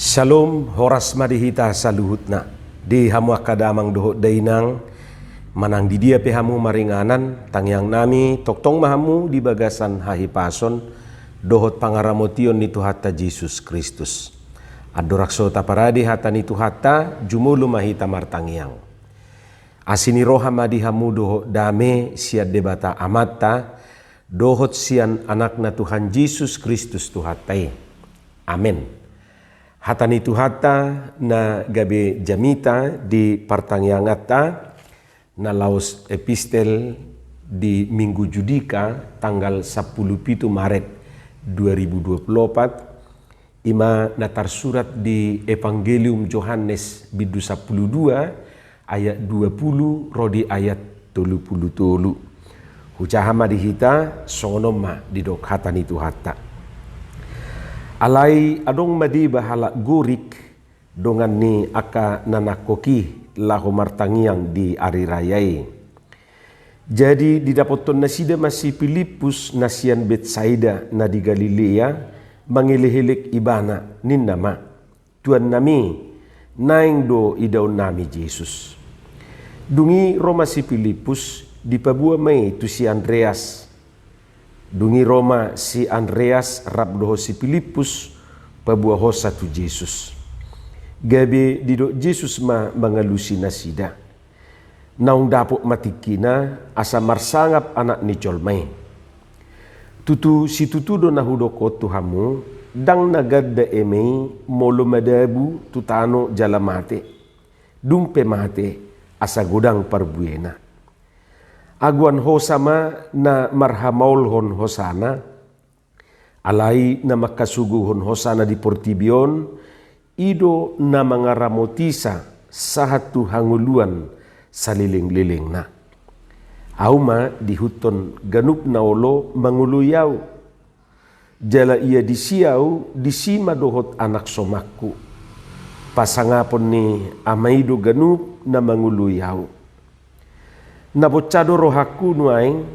Shalom horas madihita saluhutna di hamu akadamang dohot dainang manang di dia pehamu maringanan tangyang nami toktong mahamu di bagasan hahipason dohot pangaramotion ni Tuhata Yesus Kristus. Adorakso taparadi hata ni Tuhata jumulu mahita martangyang. Asini roha madihamu dohot dame siad debata amata dohot sian anakna Tuhan Yesus Kristus Tuhatai. Amin. Hata ni Tuhata na gabe jamita di partangyangata na laos epistel di Minggu Judika tanggal 17 Maret 2024 ima natar surat di Evangelium Yohanes bidu 12 ayat 20 rodi ayat 30 hujahama dihita sonoma di dok hata ni Tuhata. Alai adong madi bahala gurik dongan ni aka nanakoki lahu martangiang di ari rayai. Jadi didapoton nasida masih Filipus nasian Betsaida na di Galilea mangilihilik ibana nin nama Tuan nami naing do idaw nami Jesus. Dungi Roma si Filipus di pabua mai tu si Andreas. Dungi Roma si Andreas rabdoho si Filipus pabuah hosa tu Jesus. Gabe didok Jesus ma mangalusi nasida. Naung dapok matikina asa marsangap anak ni colmai. Tutu si tutu do nahudoko tuhamu dang nagadda emei molo madabu tutano jalamate. Dumpe mate asa godang parbuena. Aguan hosama na marhamaul hon hosana, alai na makasuguhon hosana di Portibion, ido na mangaramotisa sahatu hanguluan saliling-liling na. Auma dihuton ganup na olo manguluyaw, jala ia disiyaw disima dohot anak somaku, pasangapon ni amaido ganup na manguluyaw. Nabocado rohaku nuaing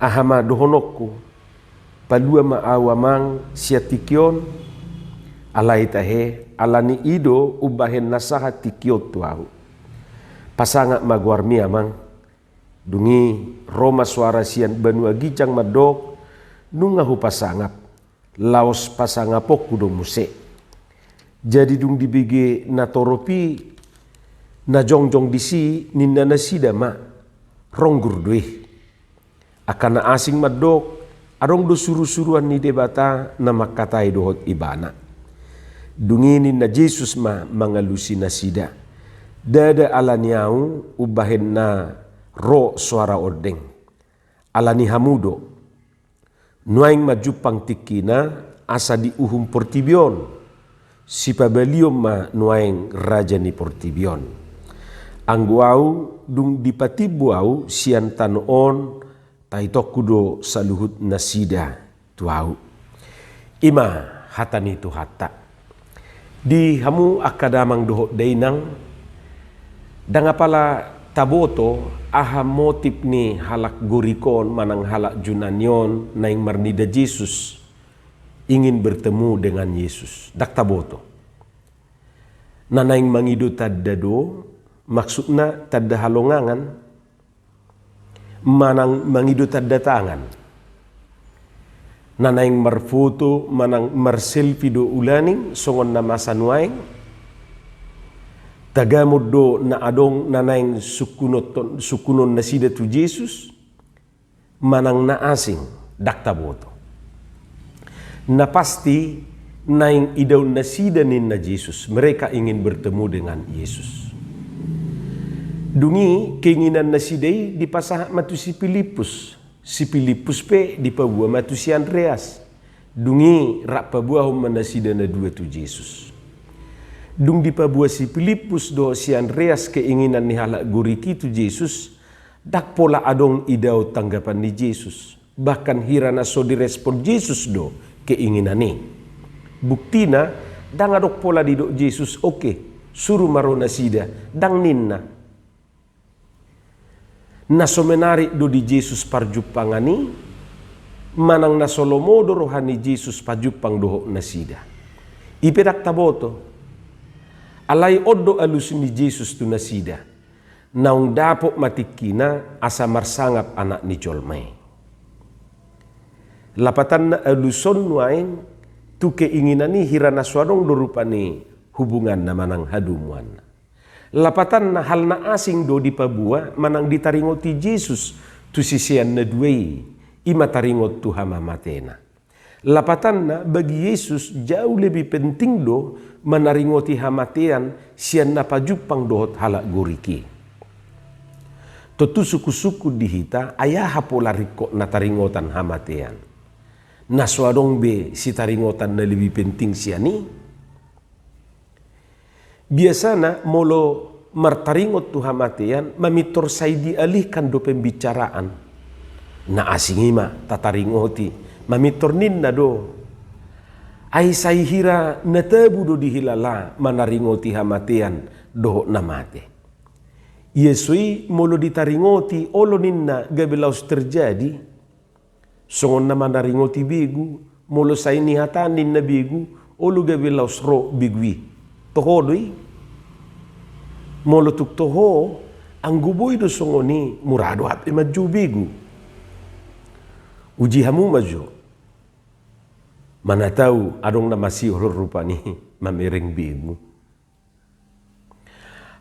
ahama dohonokku palua maawamang siatikion alai tahe alani ido ubahen nasaha tikiot tuahu pasanga magwarmi amang dungi Roma suara sian banua gijang madok nungahu pasangap laos pasangapok kudo muse jadi dung dibigi natoropi na jongjong disi ninna nasida ma ronggur duih akan asing madok arong do suru-suruan ni debata na makatai dohot ibana dunginin na Jesus ma mangalusi nasida dada alaniau ubahen na ro suara ordeng alani hamudo nuaing majupang tikina asa di uhum Portibion si pabaliom ma nuaing raja ni Portibion. Angguau dung dipatibuau sian tanoon taitok kudo saluhut nasida tuau. Ima hatani Tuhata. Di hamu akadamang dohot dainang dangapala taboto aha motif ni halak gorikon manang halak junanyon naing marnida Jesus ingin bertemu dengan Yesus. Dak taboto. Nanaing mangido tadado maksudna tadda halongangan manang mangido tadda tangan nanaing marfoto manang marselfie do ulaning songon na masanuaing tagamod do na adong nanaing sukunon nasida tu Jesus manang na asing dakta boto na pasti naing idaw nasida nin na Jesus mereka ingin bertemu dengan Yesus. Dungi keinginan nasidai dipasah matu si Filipus pe dipabua matu si Andreas. Dungi rak pabua hom nasida na dua tu Jesus. Dung dipabua si Filipus do si Andreas keinginan ni halak guriki tu Jesus dak pola adong idaw tanggapan ni Jesus. Bahkan hirana so direspon Jesus do keinginan ni. Buktina dang adok pola di do Jesus oke suruh maro nasida dang ninna. Naso menarik do di Jesus parjupangani manang nasolomo do rohani Jesus parjupang doho nasida. Ipedak taboto. Alai odo alus ni Jesus tu nasida. Naung dapok matikina asa marsangap anak ni jolmai. Lapatan na aluson nuain tu keinginan ni hirana suadong dorupani hubungan na manang hadumuan. Lapatan na hal na asing do di pabua manang ditaringoti Jesus tu sisian na duway ima taringot tu hama matena. Lapatan na bagi Yesus jauh lebih penting do manaringoti hamatean sian na pajupang dohot halak guriki. Totu suku-suku dihita ayah hapola riko na taringotan hamatean. Naswadong be si taringotan na lebih penting siani. Biasana molo martaringot tu hamatean mamitor say dialihkan do pembicaraan. Na asingima tataringoti mamitor nin na do. Ay say hira natabu do dihilala manaringoti hamatean do namate. Yesui molo ditaringoti olo ninna gabilaus terjadi. Songon na manaringoti bigu molo say nihatanin na bigu olo gabilaus ro bigwi. Tohodoi molo tuk toho ang guboy do songoni murado hapi maju bigu. Uji hamu maju. Mana tahu adong na masih rupa ni mamiring bigu.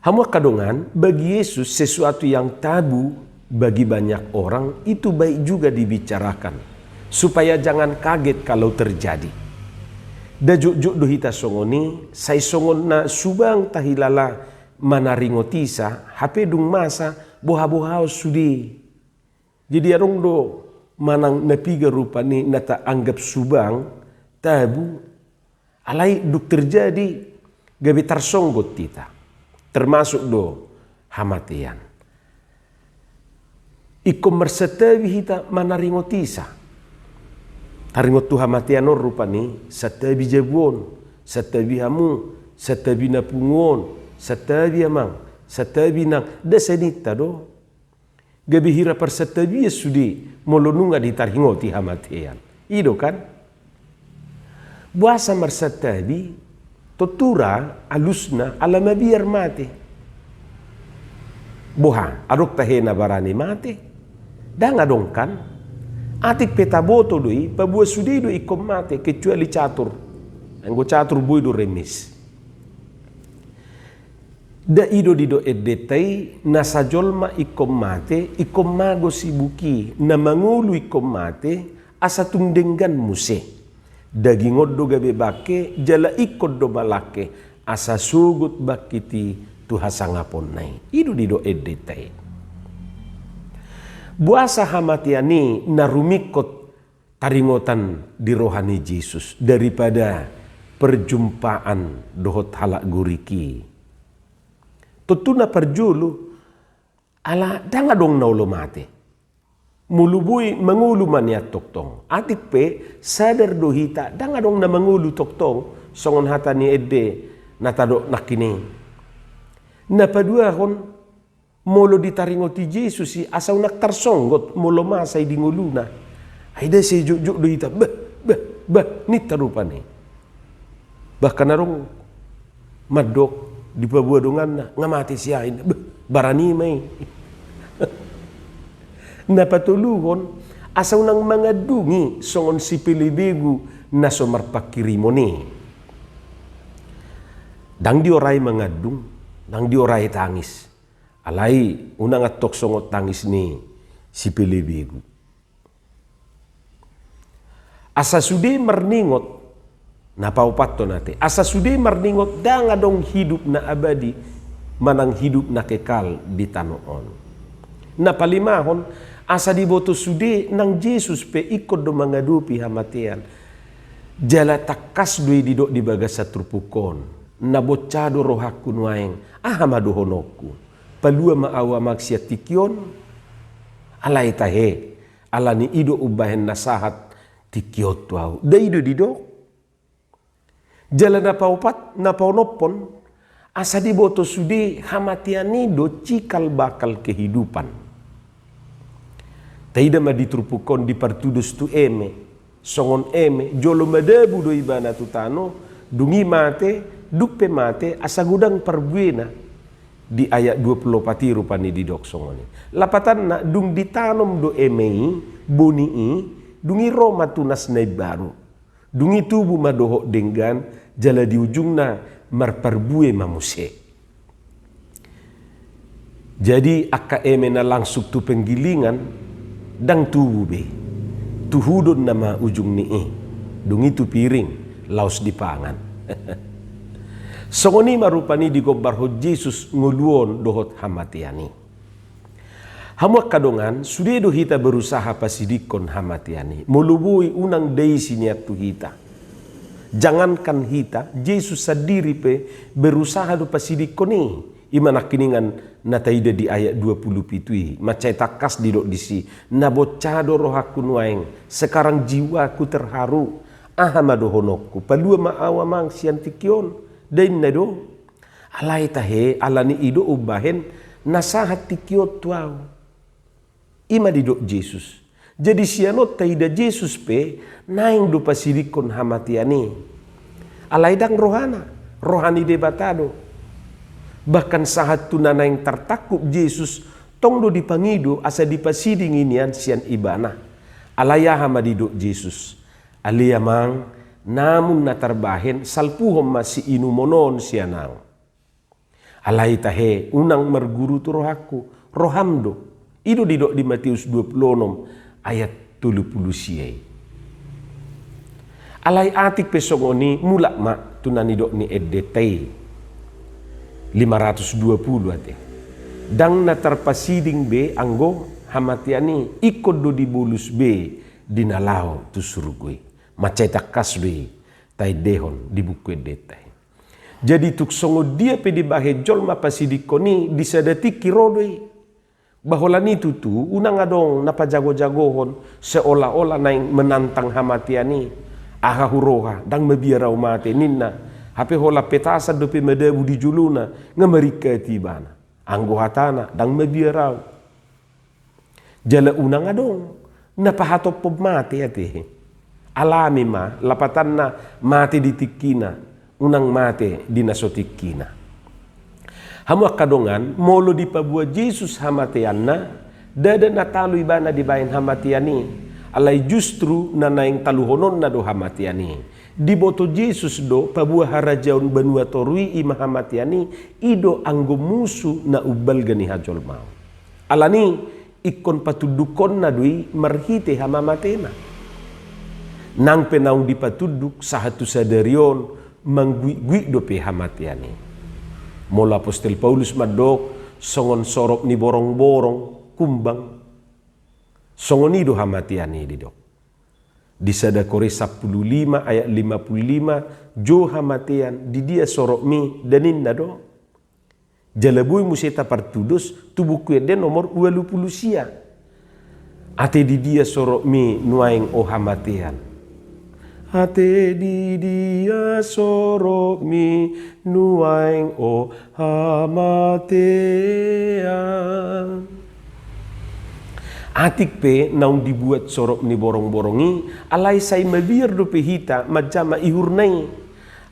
Hamu kadongan bagi Yesus sesuatu yang tabu bagi banyak orang itu baik juga dibicarakan supaya jangan kaget kalau terjadi. Dajuk-juk dohita songoni say songon na subang tahilala manaringotisa hape dung masa boha-boha sudi. Jadi arong do manang napiga rupa ni nata anggap subang tabu alai duk terjadi gabi tarsonggot tita. Termasuk do hamatean. Ikom mersetawi hita manaringotisa. Taringot tu hamatean or rupani satabi jabuon, satabi hamu, satabi napungon, satabi amang, satabi nang desenita do. Gabi hira persatabi sudi molonunga ditaringoti hamatean. Ido kan? Buasa mersetabi totura alusna alama biar mate. Boha adok tahena barani mate. Dang adong kan. Atik peta boto doi pabua sudi do ikom mate kecuali catur. Anggo catur bui do remis. Da ido dido edetai nasajolma ikom mate ikom mago sibuki na mangulu ikom mate asatung denggan muse. Dagingot do gabe bake jala ikot do balake asa sugut bakiti tuhasangapon nai. Idu dido edetai. Buasa hamatiani narumikot taringotan di rohani Yesus daripada perjumpaan dohot halak guriki. Tutuna perjulu ala danga dong naulo mate. Mulubui mangulu maniat toktong. Atik pe sadar dohita dang adong na mangulu toktong songon hata ni edde natado nakini. Napadua hon molo ditaringoti Jesus si asaw naktarsonggot molo masay dinguluna. Ay da si juk dohita bah nita rupa ni. Bahkan arong madok di pabuadungan na ngamati siya barani may. Napatuluhon asaw ng mga dungi songon si Pilibigu na sumarpakirimo ni. Dang di oray mga dung, dang di oray tangis. Alay, unang atok songot tangis ni si Pilibigu. Asa sudi marningot, napaupat to nate, asa sudi marningot dang adong hidup na abadi, manang hidup na kekal di tanoon. Napalimahon, asa diboto sudi nang Jesus pe ikot do mangadupi hamatean. Jala takas dui didok di bagas satrupukon. Nabocado rohaku nuaeng ahamadu honoku. Palua maawa maksiat tikyon. Alay tahe. Alani ido ubahen nasahat tikyot tuau. Da ido didok. Jala napaupat napaunopon. Asa diboto sudi hamatean nido cikal bakal kehidupan. Taida maditrupukon di partudus tu eme, songon eme, jolo madabu do ibana tutano, dungi mate, dupe mate, asa gudang perbuena di ayat 24 rupani di doksongoni. Lapatan na dung ditanom do emei, bonii, dungi roma tunas nai baru. Dungi tubuh madoho denggan, jala di ujungna marperbue mamuse. Jadi akka emena langsung tu penggilingan, dang tubuh be. Tuhudon nama ujung ni dungi tu piring, laos dipangan. Songoni marupani digobar ho Jesus nguluon dohot hamatiani. Hamuak kadongan sudah do hita berusaha pasidikon hamatiani. Mulubui unang deisi niat tu hita. Jangankan hita, Jesus sendiri pe berusaha do pasidikon ni. Imana kiningan nataida di ayat 20 pitui. Macai takas didok disi. Nabocado rohaku nuaeng. Sekarang jiwaku terharu. Ahamado honokku. Palua maawa mang siantikion. Dan nado alai tahe alani ido ubahen nasahat tikiot tuau ima didok Jesus. Jadi sianot taida Jesus pe naing do pasirikon hamatiani alai dang rohani debatado. Bahkan sahat tunana yang tertakup Jesus tong do dipangido asa dipasiding inian sian ibana alaya hama didok Jesus alia mang namun natarbahen salpuhom masih inumonon sianang. Alai tahe unang merguru tu rohaku rohamdo. Ido didok di Matius 26 ayat 30 siai. Alai atik pesongoni mulak mak tunanidok ni edetei 520 ate. Dang natarpasiding be anggo hamatiani ikod do dibulus be dinalao tu surugui. Macai takas be tai dehon di buku detai. Jadi tuk songo dia pe di bahe jol ma pasidikoni disadati kirodoi. Baholani tutu unang adong napa jago-jagohon seolah-olah naing menantang hamatiani. Aha huroha dang mabiarau mate ninna. Hape hola petasa dope medebu di juluna ngamerika tibana. Anggo hatana dang mabiarau. Jala unang adong napa hatop mate ate. Alami ma lapatan na mati di tikina unang mate di nasotikina. Hamuak kadongan molo di pabua Jesus hamatianna dada natalo ibana di bayan hamatiani alai justru nanaing taluhonon na do hamatiani. Di boto Jesus do pabua harajaun benua torui ima hamatiani ido anggo musu na ubal gani hajol mau. Alani ikon patudukon na dui marhite hamamatena. Nang penau dipatuduk sahatu sadarion manggui-gui dope hamatiani. Mola Apostel Paulus madok songon sorop ni borong-borong kumbang. Songon ido hamatiani didok. Di sada Kore 15 ayat 55 jo hamatian di dia sorop mi danin nado. Jalabui museta partudus tubuh kuede nomor 20 sia. Ate di dia sorop mi nuaing o hamatian. Ate di dia sorok mi nuaing o hamatean. Atik pe naung dibuat sorok ni borong-borongi alai say mabir do hita majama ihurnai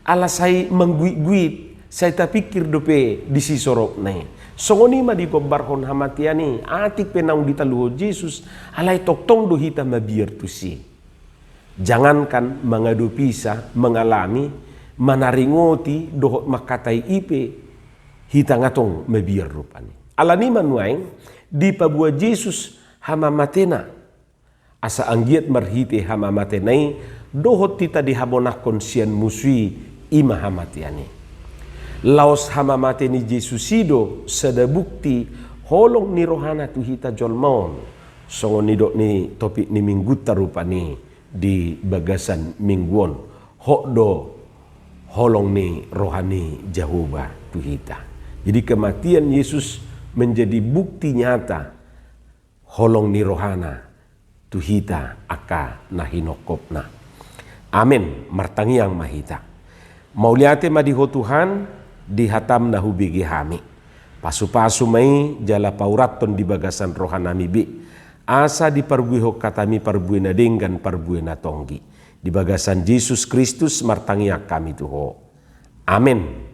ala say manggui-guit say tapikir do pe disi sorok nai. Songoni ma di pembarhon hamatiani atik pe naung ditaluho Jesus alai toktong do hita mabir tu si. Jangankan mengadu pisah, mengalami, manaringoti, dohot makatai ipe, hita ngatong mebiar rupani. Alani manuaing, di pabua Jesus hama matena. Asa anggiat marhite hama matenai, dohot tita dihabonakon sian musui ima hamatiani. Laos hama mateni Jesusido, sada bukti, holong ni rohana tu hita jolmon. Songon nidok ni topik ni mingguta rupani. Di bagasan mingguon hokdo holong ni rohani Jehovah Tuhita. Jadi kematian Yesus menjadi bukti nyata holong ni rohana Tuhita aka nahinokopna. Amin martangiang mahita. Mauliate madiho Tuhan dihatam na hubigi hami. Pasu-pasu mai jala pauraton di bagasan rohanami bi. Asa di parbuiho katami parbuena denggan parbuena tonggi. di bagasan Yesus Kristus martangia kami Tuho. Amin.